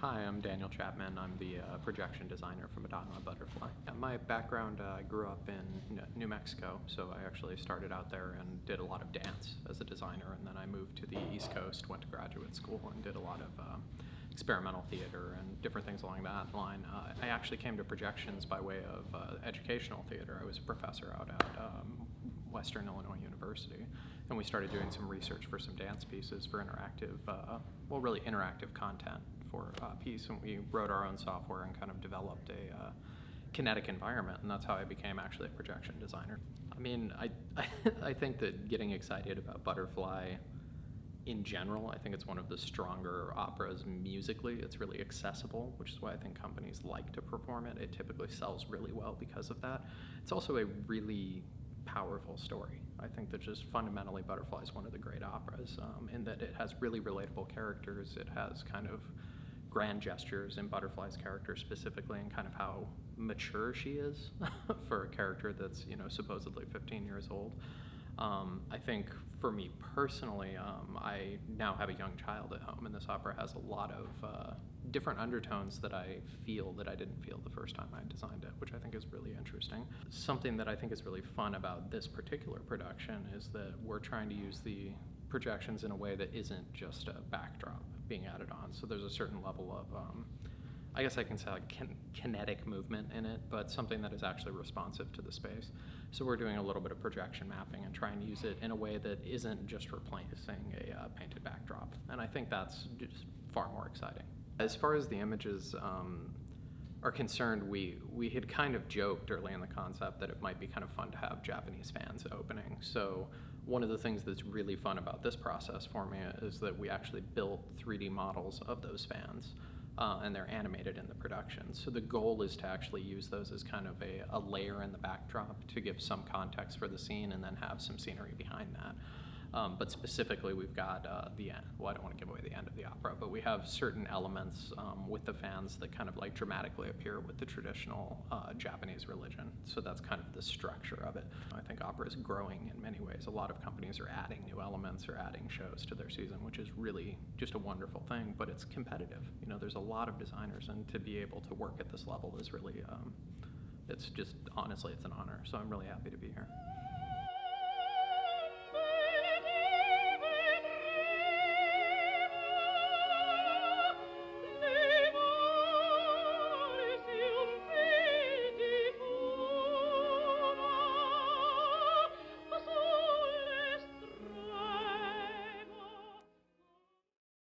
Hi, I'm Daniel Chapman. I'm the projection designer for Madama Butterfly. My background, I grew up in New Mexico, so I actually started out there and did a lot of dance as a designer, and then I moved to the East Coast, went to graduate school, and did a lot of experimental theater and different things along that line. I actually came to projections by way of educational theater. I was a professor out at Western Illinois University, and we started doing some research for some dance pieces for interactive, really interactive content for a piece, and we wrote our own software and kind of developed a kinetic environment, and that's how I became actually a projection designer. I mean, I think that getting excited about Butterfly in general, I think it's one of the stronger operas musically. It's really accessible, which is why I think companies like to perform it. It typically sells really well because of that. It's also a really powerful story. I think that just fundamentally Butterfly is one of the great operas in that it has really relatable characters. It has kind of grand gestures in Butterfly's character specifically, and kind of how mature she is for a character that's supposedly 15 years old. I think for me personally, I now have a young child at home, and this opera has a lot of different undertones that I feel that I didn't feel the first time I designed it, which I think is really interesting. Something that I think is really fun about this particular production is that we're trying to use the projections in a way that isn't just a backdrop being added on. So there's a certain level of, I guess I can say like kinetic movement in it, but something that is actually responsive to the space. So we're doing a little bit of projection mapping and trying to use it in a way that isn't just replacing a painted backdrop. And I think that's just far more exciting. As far as the images are concerned, we had kind of joked early in the concept that it might be kind of fun to have Japanese fans opening. So one of the things that's really fun about this process for me is that we actually built 3D models of those fans. And they're animated in the production. So the goal is to actually use those as kind of a layer in the backdrop to give some context for the scene and then have some scenery behind that. But specifically, we've got the end. Well, I don't want to give away the end of the opera, but we have certain elements with the fans that kind of like dramatically appear with the traditional Japanese religion. So that's kind of the structure of it. I think opera is growing in many ways. A lot of companies are adding new elements or adding shows to their season, which is really just a wonderful thing, but it's competitive. There's a lot of designers, and to be able to work at this level is really, it's just, honestly, it's an honor. So I'm really happy to be here.